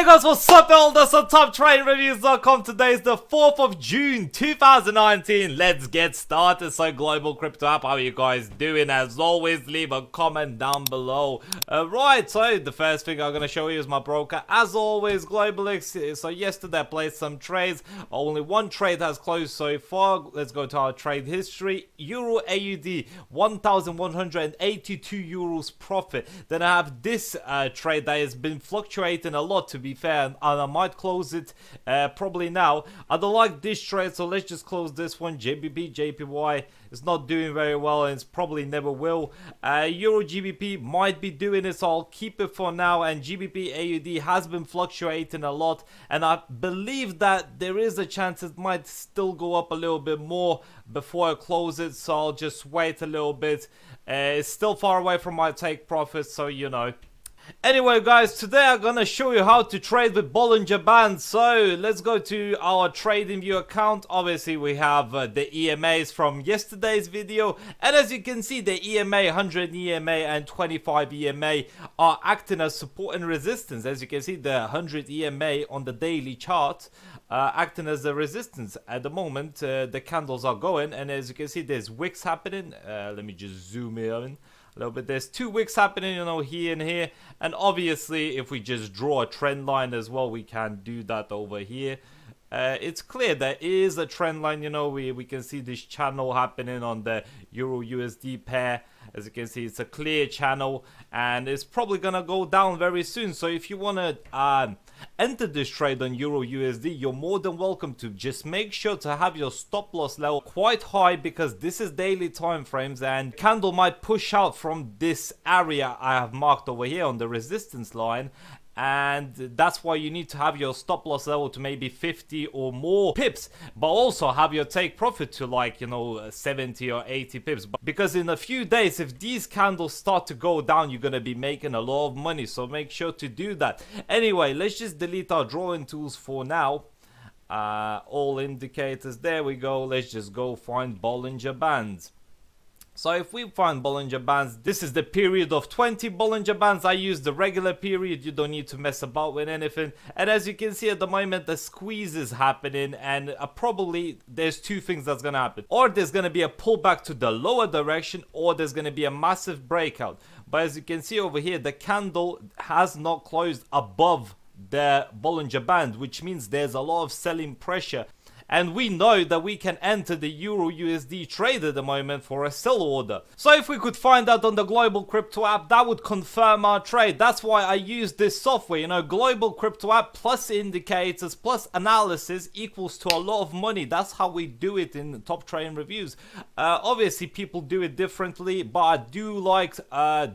guys, what's up all this on TopTradeReviews.com. Today is the 4th of June 2019. Let's get started. So global crypto app, how are you guys doing? As always, leave a comment down below. Right, so the first thing I'm going to show you is my broker. As always, Globalix. So yesterday I played some trades. Only one trade has closed so far. Let's go to our trade history. Euro AUD, 1,182 euros profit. Then I have this trade that has been fluctuating a lot, to be fair, and I might close it probably now. I don't like this trade, so let's just close this one. JBP, JPY is not doing very well, and it's probably never will. Euro GBP might be doing it, so I'll keep it for now. And GBP AUD has been fluctuating a lot, and I believe that there is a chance it might still go up a little bit more before I close it, so I'll just wait a little bit. It's still far away from my take profits, so you know. Anyway guys, today I'm gonna show you how to trade with Bollinger Bands. So let's go to our TradingView account. Obviously we have the EMAs from yesterday's video, and as you can see, the EMA, 100 EMA and 25 EMA are acting as support and resistance. As you can see, the 100 EMA on the daily chart acting as a resistance at the moment. The candles are going, and as you can see, there's wicks happening. Let me just zoom in a little bit. There's two wicks happening, you know, here and here. And obviously if we just draw a trend line as well, we can do that over here. It's clear there is a trend line, you know. We can see this channel happening on the Euro USD pair. As you can see, it's a clear channel, and it's probably gonna go down very soon. So if you want to enter this trade on Euro USD, you're more than welcome to. Just make sure to have your stop loss level quite high, because this is daily time frames, and candle might push out from this area I have marked over here on the resistance line. And that's why you need to have your stop loss level to maybe 50 or more pips, but also have your take profit to, like, you know, 70 or 80 pips, because in a few days, if these candles start to go down, you're gonna be making a lot of money. So make sure to do that. Anyway, let's just delete our drawing tools for now. All indicators, there we go. Let's just go find Bollinger Bands. So if we find Bollinger Bands, this is the period of 20 Bollinger Bands. I use the regular period. You don't need to mess about with anything. And as you can see at the moment, the squeeze is happening, and probably there's two things that's going to happen. Or there's going to be a pullback to the lower direction, or there's going to be a massive breakout. But as you can see over here, the candle has not closed above the Bollinger Band, which means there's a lot of selling pressure. And we know that we can enter the Euro USD trade at the moment for a sell order. So if we could find that on the global crypto app, that would confirm our trade. That's why I use this software. You know, global crypto app plus indicators plus analysis equals to a lot of money. That's how we do it in Top Trading Reviews. Obviously people do it differently, but I do like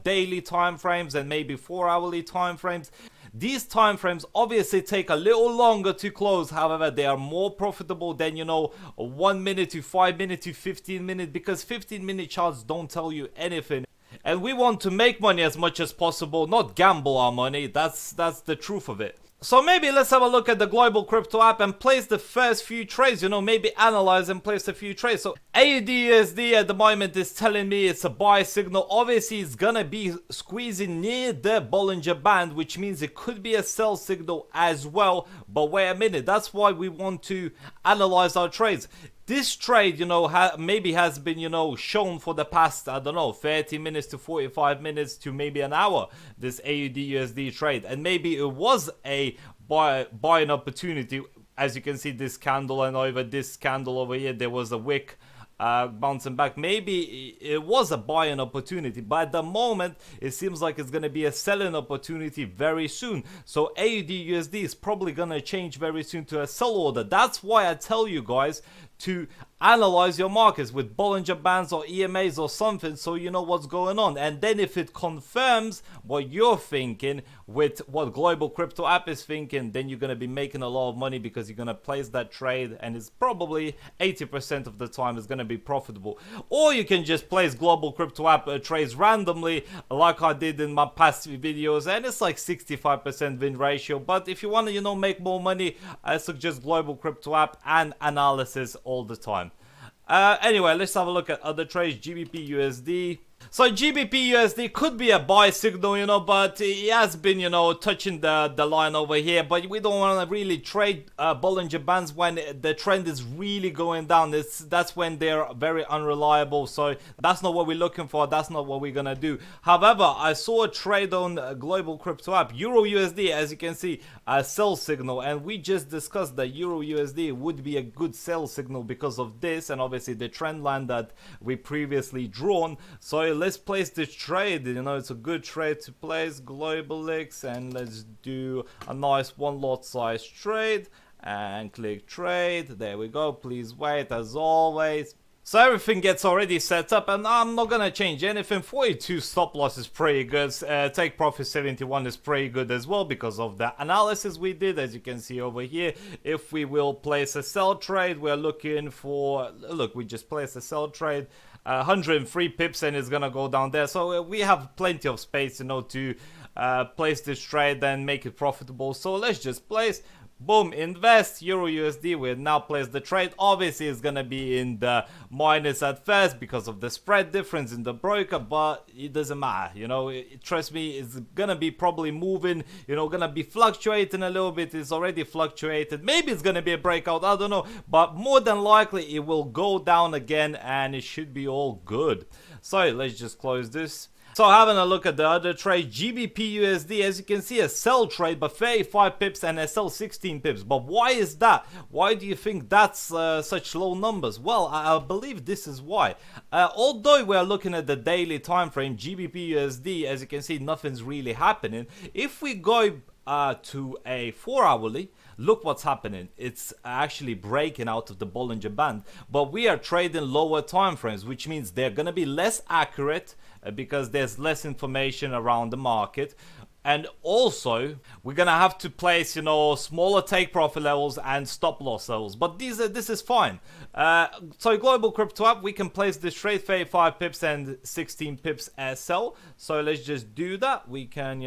daily time frames and maybe 4-hourly time frames. These time frames obviously take a little longer to close. However, they are more profitable than, you know, 1 minute to 5 minute to 15 minute, because 15-minute charts don't tell you anything. And we want to make money as much as possible, not gamble our money. That's the truth of it. So maybe let's have a look at the global crypto app and place the first few trades, you know, maybe analyze and place a few trades. So AUD USD at the moment is telling me it's a buy signal. Obviously it's gonna be squeezing near the Bollinger Band, which means it could be a sell signal as well. But wait a minute, that's why we want to analyze our trades. This trade, you know, maybe has been, you know, shown for the past, I don't know, 30 minutes to 45 minutes to maybe an hour, this AUD USD trade. And maybe it was a buying opportunity. As you can see, this candle, and over this candle over here, there was a wick bouncing back. Maybe it was a buying opportunity, but at the moment it seems like it's going to be a selling opportunity very soon. So AUD USD is probably going to change very soon to a sell order. That's why I tell you guys to analyze your markets with Bollinger Bands or EMAs or something, so you know what's going on. And then if it confirms what you're thinking with what global crypto app is thinking, then you're going to be making a lot of money, because you're going to place that trade, and it's probably 80% of the time is going to be profitable. Or you can just place global crypto app trades randomly, like I did in my past videos, and it's like 65% win ratio. But if you want to, you know, make more money, I suggest global crypto app and analysis all the time. Anyway, let's have a look at other trades. GBP USD. So GBP USD could be a buy signal, but it has been, touching the line over here. But we don't want to really trade Bollinger Bands when the trend is really going down. That's when they're very unreliable. So that's not what we're looking for. That's not what we're gonna do. However, I saw a trade on Global Crypto App, Euro USD, as you can see, a sell signal, and we just discussed that Euro USD would be a good sell signal because of this, and obviously the trend line that we previously drawn. So let's place this trade. It's a good trade to place, GlobalX, and let's do a nice one lot size trade and click trade. There we go. Please wait as always. So everything gets already set up, and I'm not gonna change anything. 42 stop loss is pretty good. Take profit 71 is pretty good as well because of the analysis we did, as you can see over here. If we will place a sell trade, we're looking for, look, we just placed a sell trade, 103 pips, and it's gonna go down there. So we have plenty of space, to place this trade and make it profitable. So let's just place. Boom, invest, Euro USD. We now place the trade. Obviously, it's going to be in the minus at first because of the spread difference in the broker, but it doesn't matter. Trust me, it's going to be probably moving, going to be fluctuating a little bit. It's already fluctuated. Maybe it's going to be a breakout. I don't know. But more than likely, it will go down again and it should be all good. So let's just close this. So having a look at the other trade, GBP USD, as you can see, a sell trade, but 35 pips and a sell 16 pips. But why is that? Why do you think that's such low numbers? Well, I believe this is why. Although we are looking at the daily time frame, GBP USD, as you can see, nothing's really happening. If we go to a 4-hourly, look what's happening. It's actually breaking out of the Bollinger Band, but we are trading lower time frames, which means they're going to be less accurate because there's less information around the market. And also, we're gonna have to place, smaller take profit levels and stop loss levels. But this is fine. So Global Crypto App, we can place this trade 35 pips and 16 pips as sell. So let's just do that. We can,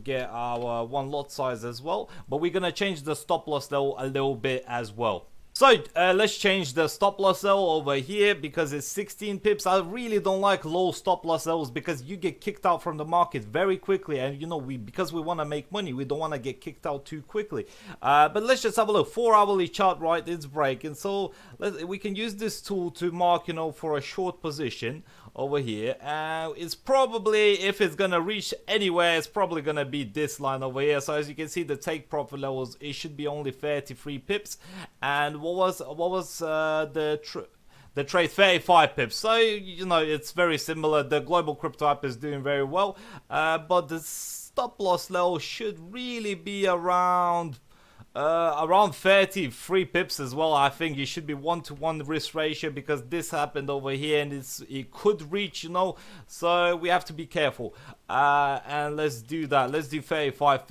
get our one lot size as well. But we're gonna change the stop loss level a little bit as well. So let's change the stop loss level over here because it's 16 pips. I really don't like low stop loss levels because you get kicked out from the market very quickly, and because we want to make money, we don't want to get kicked out too quickly. But let's just have a look. 4-hourly chart, right? It's breaking, so we can use this tool to mark, for a short position over here. It's probably, if it's gonna reach anywhere, it's probably gonna be this line over here. So as you can see, the take profit levels, it should be only 33 pips. And what was the trade? 35 pips. So it's very similar. The Global Crypto App is doing very well, but the stop loss level should really be around 33 pips as well. I think it should be 1-to-1 risk ratio because this happened over here and it could reach, so we have to be careful. And let's do that. Let's do 35.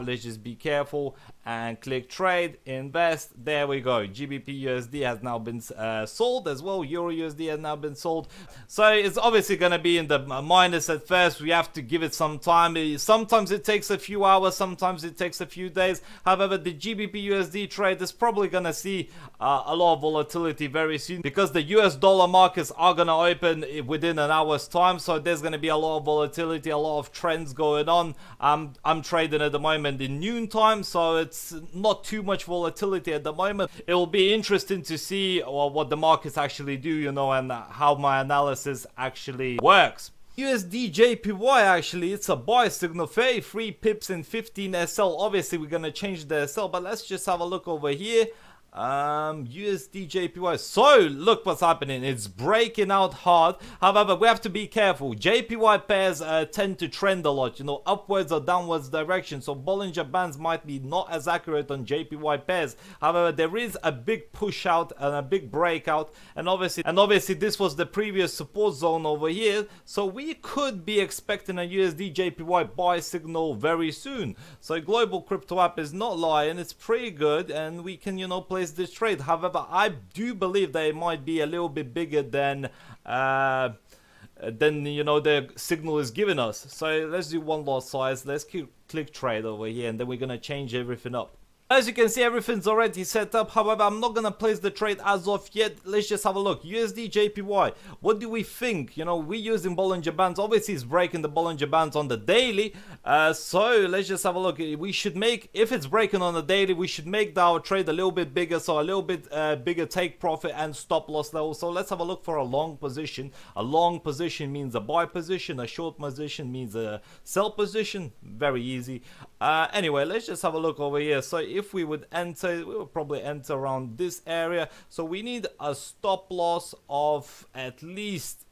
Let's just be careful and click trade, invest. There we go. GBP USD has now been sold as well. Euro USD has now been sold. So it's obviously going to be in the minus at first. We have to give it some time. Sometimes it takes a few hours, sometimes it takes a few days. However, the GBP USD trade is probably going to see a lot of volatility very soon because the US dollar markets are going to open within an hour's time. So there's going to be a lot of volatility, a lot of trends going on. I'm trading at the moment in noon time, so it's not too much volatility at the moment. It will be interesting to see what the markets actually do, and how my analysis actually works. USD JPY, actually, it's a buy signal, 33 pips and 15 SL. Obviously, we're going to change the SL, but let's just have a look over here. USD JPY. So look what's happening. It's breaking out hard. However, we have to be careful. JPY pairs tend to trend a lot, upwards or downwards direction. So Bollinger Bands might be not as accurate on JPY pairs. However, there is a big push out and a big breakout, and obviously this was the previous support zone over here. So we could be expecting a USD JPY buy signal very soon. So Global Crypto App is not lying. It's pretty good, and we can place this trade. However, I do believe that it might be a little bit bigger than the signal is giving us. So let's do one lot size. Let's click trade over here, and then we're gonna change everything up. As you can see, everything's already set up. However, I'm not gonna place the trade as of yet. Let's just have a look. USD JPY. What do we think? You know, we're using Bollinger Bands. Obviously, it's breaking the Bollinger Bands on the daily. So let's just have a look. We should make, if it's breaking on the daily, we should make our trade a little bit bigger. So a little bit bigger take profit and stop loss level. So let's have a look for a long position. A long position means a buy position. A short position means a sell position. Very easy. Anyway, let's just have a look over here. So if we would enter, we would probably enter around this area. So we need a stop loss of at least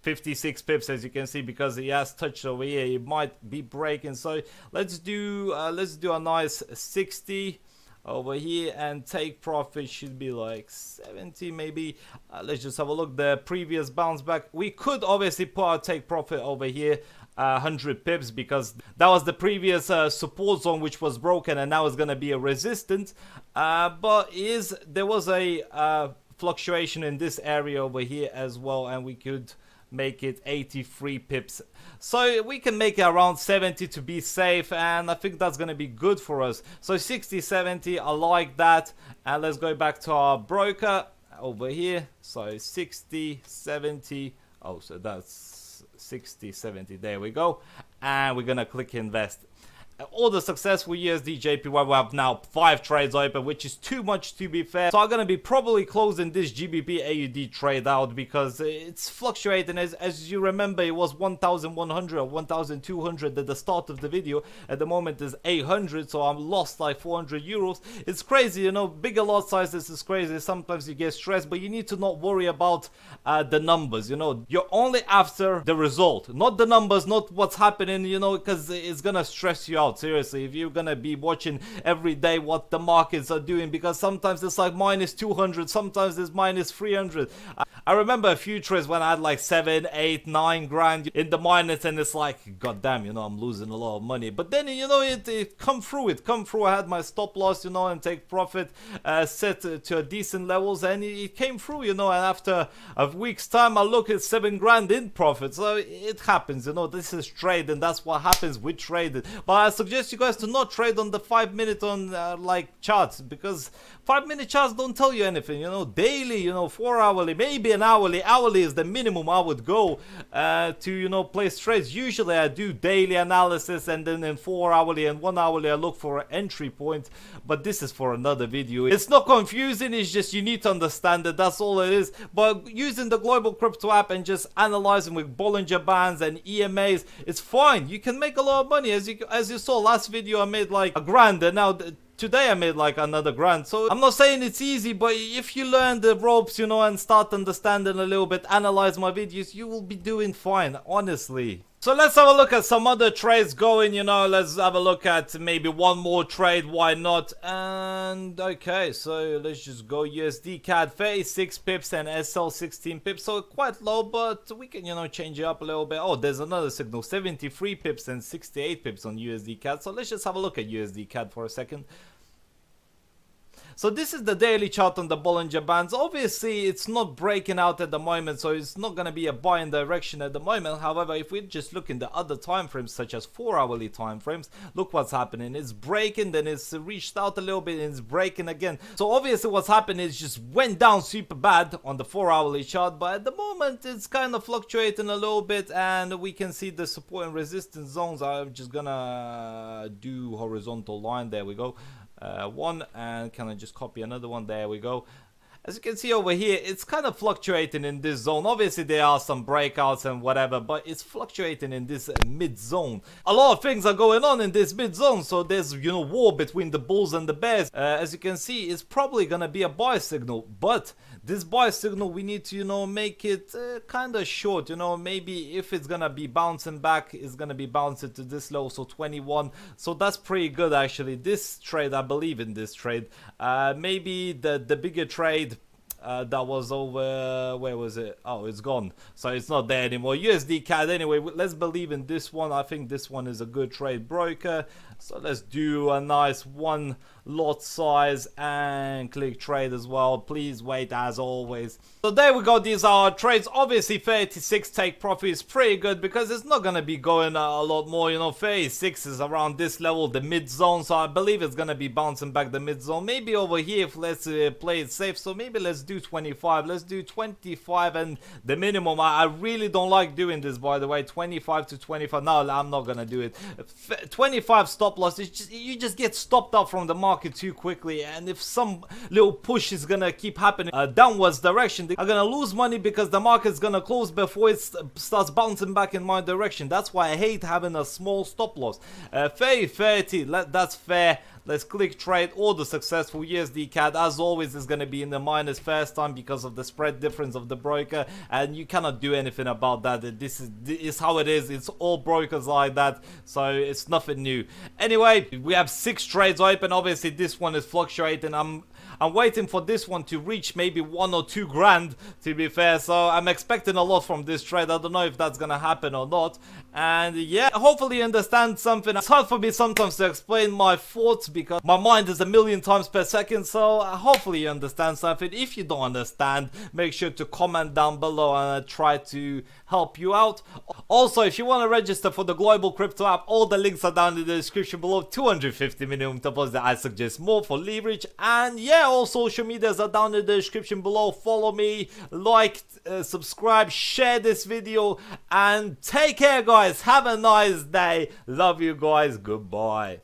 56 pips, as you can see, because he has touched over here. He might be breaking. So let's do a nice 60 over here, and take profit should be like 70 maybe. Let's just have a look. The previous bounce back, we could obviously put our take profit over here, 100 pips, because that was the previous support zone which was broken, and now it's gonna be a resistance. But there was a fluctuation in this area over here as well, and we could make it 83 pips, so we can make it around 70 to be safe, and I think that's gonna be good for us. So 60, 70, I like that. And let's go back to our broker over here. So 60, 70, oh, so that's 60, 70, there we go, and we're gonna click invest. All the successful USD JPY, we have now 5 trades open, which is too much to be fair. So I'm gonna be probably closing this GBP AUD trade out, because it's fluctuating. As you remember, it was 1,100 or 1,200 at the start of the video. At the moment it's 800, so I'm lost like 400 euros. It's crazy, you know, bigger lot sizes is crazy. Sometimes you get stressed, but you need to not worry about the numbers, you know. You're only after the result, not the numbers, not what's happening, you know, because it's gonna stress you out. Seriously, if you're gonna be watching every day what the markets are doing, because sometimes it's like minus 200, sometimes it's minus 300. I remember a few trades when I had like 7, 8, 9 grand in the minus, and it's like, god damn, you know, I'm losing a lot of money. But then, you know, it come through. I had my stop loss, you know, and take profit set to a decent levels, and it came through, you know. And after a week's time, I look at 7 grand in profit. So it happens, you know. This is trade, and that's what happens with trading. But I suggest you guys to not trade on the 5-minute on like charts, because 5-minute charts don't tell you anything, you know. Daily, you know, 4 hourly, maybe an hourly. Hourly is the minimum I would go to, you know, place trades. Usually I do daily analysis, and then in 4 hourly and 1 hourly I look for an entry point. But this is for another video. It's not confusing, it's just you need to understand it, that's all it is. But using the global crypto app and just analyzing with Bollinger Bands and EMAs, it's fine. You can make a lot of money. As you saw last video, I made like a grand, and now today I made like another grand. So I'm not saying it's easy, but if you learn the ropes, you know, and start understanding a little bit, analyze my videos, you will be doing fine, honestly. So let's have a look at some other trades going, you know. Let's have a look at maybe one more trade, why not? And okay, so let's just go USD CAD 36 pips and SL 16 pips, so quite low, but we can, you know, change it up a little bit. Oh, there's another signal, 73 pips and 68 pips on USD CAD. So let's just have a look at USD CAD for a second. So this is the daily chart on the Bollinger Bands. Obviously, it's not breaking out at the moment, so it's not going to be a buying direction at the moment. However, if we just look in the other time frames, such as 4 hourly time frames, look what's happening. It's breaking, then it's reached out a little bit, and it's breaking again. So obviously what's happening is just went down super bad on the 4 hourly chart, but at the moment it's kind of fluctuating a little bit, and we can see the support and resistance zones. I'm just gonna do horizontal line. There we go. One, and can I just copy another one? There we go. As you can see over here, it's kind of fluctuating in this zone. Obviously there are some breakouts and whatever, but it's fluctuating in this mid zone. A lot of things are going on in this mid zone, so there's, you know, war between the bulls and the bears. As you can see, it's probably gonna be a buy signal, but this buy signal, we need to, you know, make it kind of short, you know. Maybe if it's gonna be bouncing back, it's gonna be bouncing to this low, so 21. So that's pretty good actually. This trade, I believe in this trade. Maybe the bigger trade, that was over, where was it? Oh, it's gone, so it's not there anymore. USD CAD. Anyway, let's believe in this one. I think this one is a good trade broker, so let's do a nice one lot size and click trade as well. Please wait as always. So there we go, these are our trades. Obviously 36 take profit is pretty good because it's not gonna be going a lot more, you know. 36 is around this level, the mid zone, so I believe it's gonna be bouncing back the mid zone. Maybe over here if let's play it safe, so maybe let's do 25. Let's do 25 and the minimum. I really don't like doing this, by the way. 25 to 25. No, I'm not gonna do it. 25 stop loss. It's just, you just get stopped up from the market too quickly, and if some little push is gonna keep happening downwards direction, I'm gonna lose money because the market's gonna close before it starts bouncing back in my direction. That's why I hate having a small stop loss. 30, that's fair. Let's click trade. Order successful. USD CAD as always is going to be in the minus first time because of the spread difference of the broker, and you cannot do anything about that. This is how it is. It's all brokers like that, so it's nothing new. Anyway, we have 6 trades open. Obviously this one is fluctuating. I'm waiting for this one to reach maybe 1 or 2 grand, to be fair, so I'm expecting a lot from this trade. I don't know if that's gonna happen or not, and yeah, hopefully you understand something. It's hard for me sometimes to explain my thoughts because my mind is a million times per second, so hopefully you understand something. If you don't understand, make sure to comment down below and I try to help you out. Also, if you want to register for the global crypto app, all the links are down in the description below. 250 minimum deposit, I suggest more for leverage, and yeah, all social medias are down in the description below. Follow me, like, subscribe, share this video, and take care guys. Have a nice day. Love you guys. Goodbye.